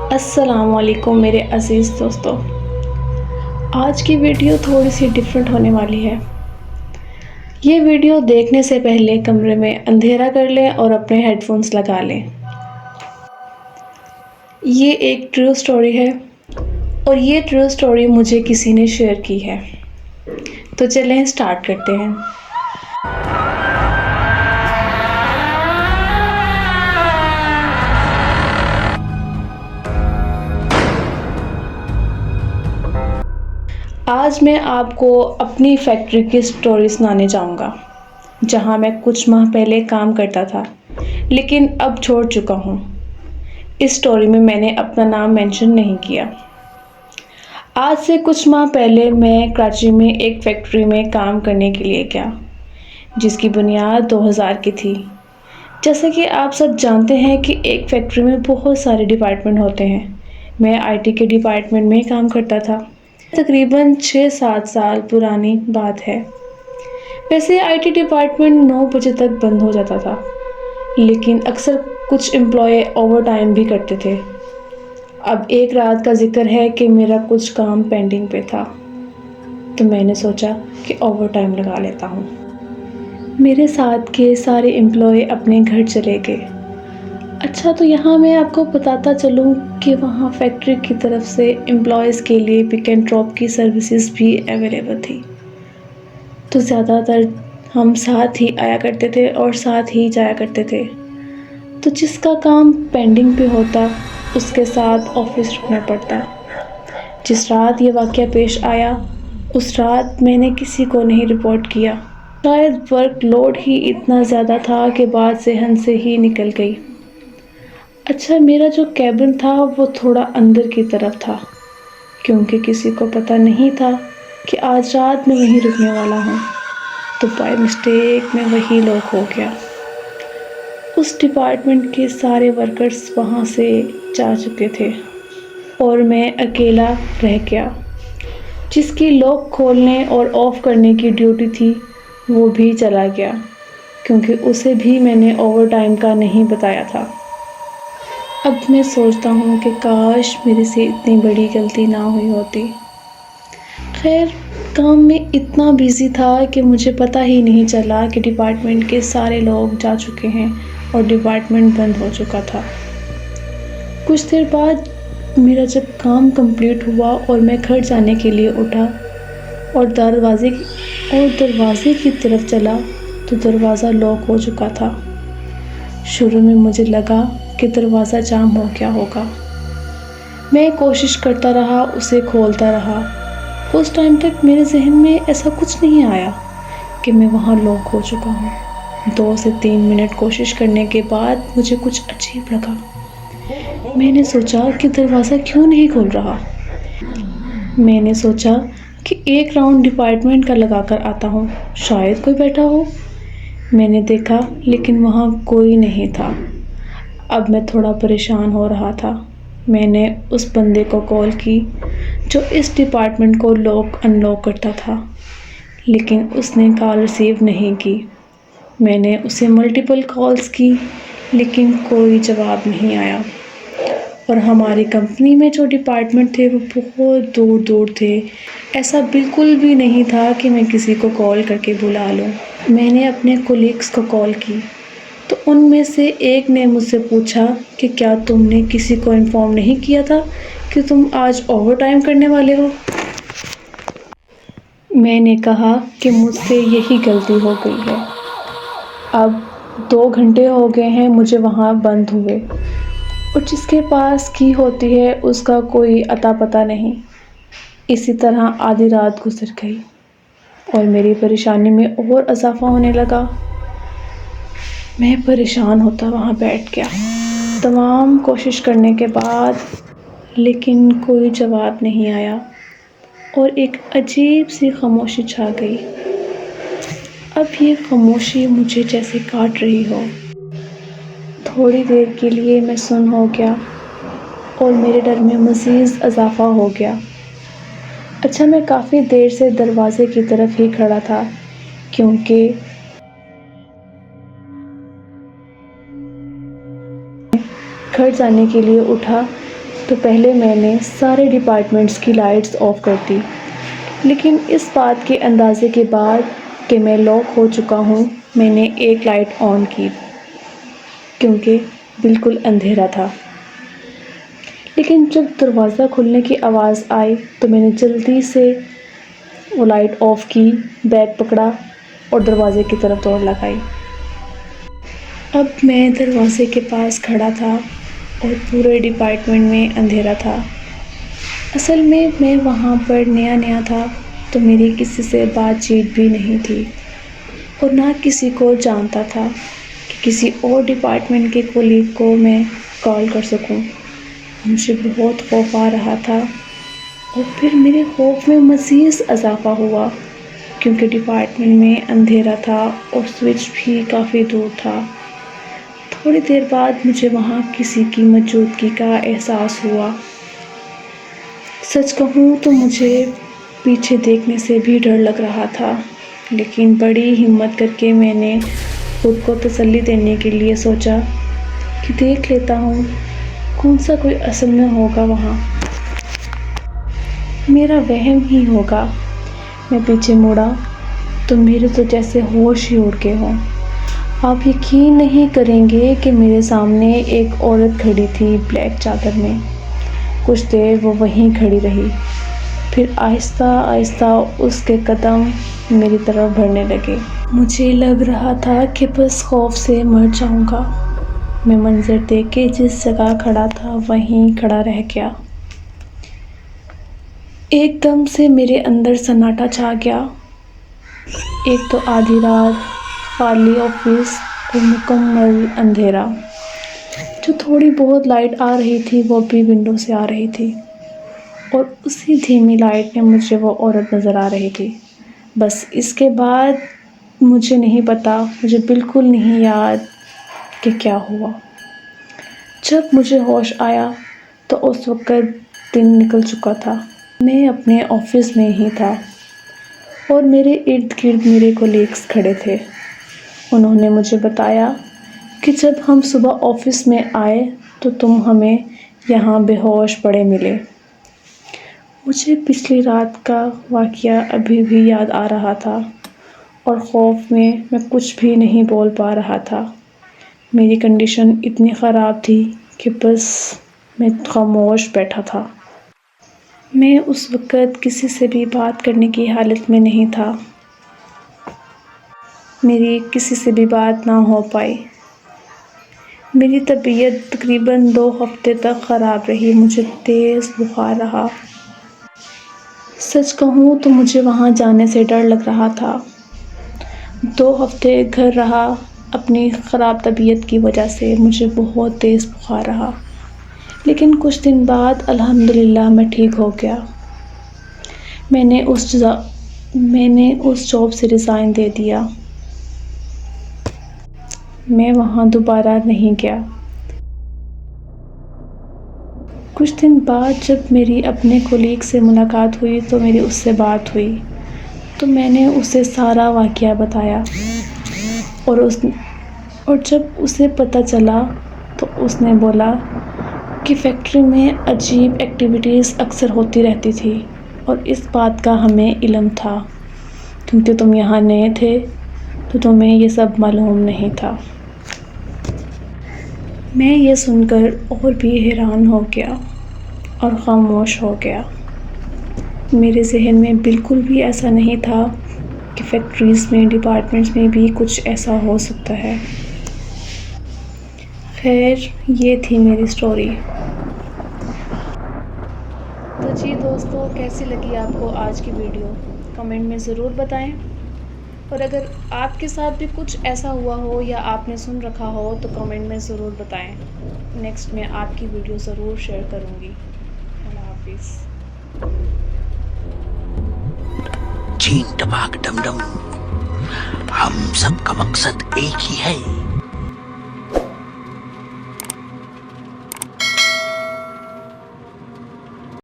السلام علیکم میرے عزیز دوستو، آج کی ویڈیو تھوڑی سی ڈیفرنٹ ہونے والی ہے۔ یہ ویڈیو دیکھنے سے پہلے کمرے میں اندھیرا کر لیں اور اپنے ہیڈ فونز لگا لیں۔ یہ ایک ٹرو سٹوری ہے اور یہ ٹرو سٹوری مجھے کسی نے شیئر کی ہے، تو چلیں سٹارٹ کرتے ہیں۔ آج میں آپ کو اپنی فیکٹری کی سٹوری سنانے جاؤں گا، جہاں میں کچھ ماہ پہلے کام کرتا تھا لیکن اب چھوڑ چکا ہوں۔ اس سٹوری میں نے اپنا نام مینشن نہیں کیا۔ آج سے کچھ ماہ پہلے میں کراچی میں ایک فیکٹری میں کام کرنے کے لیے گیا، جس کی بنیاد 2000 کی تھی۔ جیسا کہ آپ سب جانتے ہیں کہ ایک فیکٹری میں بہت سارے ڈپارٹمنٹ ہوتے ہیں۔ میں آئی ٹی کے ڈپارٹمنٹ میں کام کرتا تھا۔ تقریباً 6-7 سال پرانی بات ہے۔ ویسے آئی ٹی ڈپارٹمنٹ 9 بجے تک بند ہو جاتا تھا، لیکن اکثر کچھ امپلائی اوور ٹائم بھی کرتے تھے۔ اب ایک رات کا ذکر ہے کہ میرا کچھ کام پینڈنگ پہ تھا، تو میں نے سوچا کہ اوور ٹائم لگا لیتا ہوں۔ میرے ساتھ کے سارے امپلائی اپنے گھر چلے گئے۔ اچھا، تو یہاں میں آپ کو بتاتا چلوں کہ وہاں فیکٹری کی طرف سے امپلائیز کے لیے پک اینڈ ڈراپ کی سروسز بھی اویلیبل تھی، تو زیادہ تر ہم ساتھ ہی آیا کرتے تھے اور ساتھ ہی جایا کرتے تھے۔ تو جس کا کام پینڈنگ پہ ہوتا اس کے ساتھ آفس رکنا پڑتا۔ جس رات یہ واقعہ پیش آیا اس رات میں نے کسی کو نہیں رپورٹ کیا۔ شاید ورک لوڈ ہی اتنا زیادہ تھا کہ بات ذہن سے ہی نکل گئی۔ اچھا، میرا جو کیبن تھا وہ تھوڑا اندر کی طرف تھا، کیونکہ کسی کو پتہ نہیں تھا کہ آج رات میں وہیں رکنے والا ہوں، تو بائی مسٹیک میں وہی لاک ہو گیا۔ اس ڈپارٹمنٹ کے سارے ورکرز وہاں سے جا چکے تھے اور میں اکیلا رہ گیا۔ جس کی لاک کھولنے اور آف کرنے کی ڈیوٹی تھی وہ بھی چلا گیا، کیونکہ اسے بھی میں نے اوور ٹائم کا نہیں بتایا تھا۔ اب میں سوچتا ہوں کہ کاش میرے سے اتنی بڑی غلطی نہ ہوئی ہوتی۔ خیر، کام میں اتنا بیزی تھا کہ مجھے پتہ ہی نہیں چلا کہ ڈپارٹمنٹ کے سارے لوگ جا چکے ہیں اور ڈپارٹمنٹ بند ہو چکا تھا۔ کچھ دیر بعد میرا جب کام کمپلیٹ ہوا اور میں گھر جانے کے لیے اٹھا اور دروازے کی طرف چلا تو دروازہ لاک ہو چکا تھا۔ شروع میں مجھے لگا کہ دروازہ جام ہو گیا ہوگا۔ میں کوشش کرتا رہا، اسے کھولتا رہا۔ اس ٹائم تک میرے ذہن میں ایسا کچھ نہیں آیا کہ میں وہاں لاک ہو چکا ہوں۔ 2 سے 3 منٹ کوشش کرنے کے بعد مجھے کچھ عجیب لگا۔ میں نے سوچا کہ دروازہ کیوں نہیں کھل رہا۔ میں نے سوچا کہ ایک راؤنڈ ڈپارٹمنٹ کا لگا کر آتا ہوں، شاید کوئی بیٹھا ہو۔ میں نے دیکھا لیکن وہاں کوئی نہیں تھا۔ اب میں تھوڑا پریشان ہو رہا تھا۔ میں نے اس بندے کو کال کی جو اس ڈپارٹمنٹ کو لاک ان لاک کرتا تھا، لیکن اس نے کال ریسیو نہیں کی۔ میں نے اسے ملٹیپل کالز کی لیکن کوئی جواب نہیں آیا، اور ہماری کمپنی میں جو ڈپارٹمنٹ تھے وہ بہت دور دور تھے۔ ایسا بالکل بھی نہیں تھا کہ میں کسی کو کال کر کے بلا لوں۔ میں نے اپنے کولیگز کو کال کی تو ان میں سے ایک نے مجھ سے پوچھا کہ کیا تم نے کسی کو انفارم نہیں کیا تھا کہ تم آج اوور ٹائم کرنے والے ہو؟ میں نے کہا کہ مجھ سے یہی غلطی ہو گئی ہے۔ اب 2 گھنٹے ہو گئے ہیں مجھے وہاں بند ہوئے، اور جس کے پاس کی ہوتی ہے اس کا کوئی اتا پتہ نہیں۔ اسی طرح آدھی رات گزر گئی اور میری پریشانی میں اور اضافہ ہونے لگا۔ میں پریشان ہوتا وہاں بیٹھ گیا، تمام کوشش کرنے کے بعد، لیکن کوئی جواب نہیں آیا اور ایک عجیب سی خاموشی چھا گئی۔ اب یہ خاموشی مجھے جیسے کاٹ رہی ہو۔ تھوڑی دیر کے لیے میں سن ہو گیا اور میرے ڈر میں مزید اضافہ ہو گیا۔ اچھا، میں کافی دیر سے دروازے کی طرف ہی کھڑا تھا، کیونکہ گھر جانے کے لیے اٹھا تو پہلے میں نے سارے ڈپارٹمنٹس کی لائٹس آف کر دی، لیکن اس بات کے اندازے کے بعد کہ میں لاک ہو چکا ہوں میں نے ایک لائٹ آن کی کیونکہ بالکل اندھیرا تھا۔ لیکن جب دروازہ کھلنے کی آواز آئی تو میں نے جلدی سے وہ لائٹ آف کی، بیگ پکڑا اور دروازے کی طرف دوڑ لگائی۔ اب میں دروازے کے پاس کھڑا تھا اور پورے ڈپارٹمنٹ میں اندھیرا تھا۔ اصل میں وہاں پر نیا تھا تو میری کسی سے بات چیت بھی نہیں تھی اور نہ کسی کو جانتا تھا کہ کسی اور ڈپارٹمنٹ کے کولیگ کو میں کال کر سکوں۔ مجھے بہت خوف آ رہا تھا اور پھر میرے خوف میں مزید اضافہ ہوا کیونکہ ڈپارٹمنٹ میں اندھیرا تھا اور سوئچ بھی کافی دور تھا۔ تھوڑی دیر بعد مجھے وہاں کسی کی موجودگی کا احساس ہوا۔ سچ کہوں تو مجھے پیچھے دیکھنے سے بھی ڈر لگ رہا تھا، لیکن بڑی ہمت کر کے میں نے خود کو تسلی دینے کے لیے سوچا کہ دیکھ لیتا ہوں کون سا کوئی اصل میں ہوگا وہاں، میرا وہم ہی ہوگا۔ میں پیچھے مڑا تو میرے تو جیسے ہوش ہی اڑ گئے ہوں۔ آپ یقین نہیں کریں گے کہ میرے سامنے ایک عورت کھڑی تھی بلیک چادر میں۔ کچھ دیر وہ وہیں کھڑی رہی، پھر آہستہ آہستہ اس کے قدم میری طرف بڑھنے لگے۔ مجھے لگ رہا تھا کہ بس خوف سے مر جاؤں گا۔ میں منظر دیکھ کے جس جگہ کھڑا تھا وہیں کھڑا رہ گیا۔ ایک دم سے میرے اندر سناٹا چھا گیا۔ ایک تو آدھی رات، خالی آفس اور مکمل اندھیرا۔ جو تھوڑی بہت لائٹ آ رہی تھی وہ بھی ونڈو سے آ رہی تھی اور اسی دھیمی لائٹ میں مجھے وہ عورت نظر آ رہی تھی۔ بس اس کے بعد مجھے نہیں پتا، مجھے بالکل نہیں یاد کہ کیا ہوا۔ جب مجھے ہوش آیا تو اس وقت دن نکل چکا تھا۔ میں اپنے آفس میں ہی تھا اور میرے ارد گرد میرے کولیگز کھڑے تھے۔ انہوں نے مجھے بتایا کہ جب ہم صبح آفس میں آئے تو تم ہمیں یہاں بے ہوش پڑے ملے۔ مجھے پچھلی رات کا واقعہ ابھی بھی یاد آ رہا تھا اور خوف میں کچھ بھی نہیں بول پا رہا تھا۔ میری کنڈیشن اتنی خراب تھی کہ بس میں خاموش بیٹھا تھا۔ میں اس وقت کسی سے بھی بات کرنے کی حالت میں نہیں تھا۔ میری کسی سے بھی بات نہ ہو پائی۔ میری طبیعت تقریباً 2 ہفتے تک خراب رہی، مجھے تیز بخار رہا۔ سچ کہوں تو مجھے وہاں جانے سے ڈر لگ رہا تھا۔ 2 ہفتے گھر رہا، اپنی خراب طبیعت کی وجہ سے مجھے بہت تیز بخار رہا، لیکن کچھ دن بعد الحمدللہ میں ٹھیک ہو گیا۔ میں نے اس جاب سے ریزائن دے دیا۔ میں وہاں دوبارہ نہیں گیا۔ کچھ دن بعد جب میری اپنے کولیگ سے ملاقات ہوئی تو میری اس سے بات ہوئی تو میں نے اسے سارا واقعہ بتایا اور جب اسے پتہ چلا تو اس نے بولا کہ فیکٹری میں عجیب ایکٹیویٹیز اکثر ہوتی رہتی تھی اور اس بات کا ہمیں علم تھا، کیونکہ تم یہاں نئے تھے تو تمہیں یہ سب معلوم نہیں تھا۔ میں یہ سن کر اور بھی حیران ہو گیا اور خاموش ہو گیا۔ میرے ذہن میں بالکل بھی ایسا نہیں تھا کہ فیکٹریز میں، ڈپارٹمنٹس میں بھی کچھ ایسا ہو سکتا ہے۔ خیر، یہ تھی میری سٹوری۔ تو جی دوستو، کیسی لگی آپ کو آج کی ویڈیو؟ کمنٹ میں ضرور بتائیں، اور اگر آپ کے ساتھ بھی کچھ ایسا ہوا ہو یا آپ نے سن رکھا ہو تو کمنٹ میں ضرور بتائیں۔ نیکسٹ میں آپ کی ویڈیو ضرور شیئر کروں گی۔ اللہ حافظ۔ چین ٹپاک ڈم ڈم، ہم سب کا مقصد ایک ہی ہے۔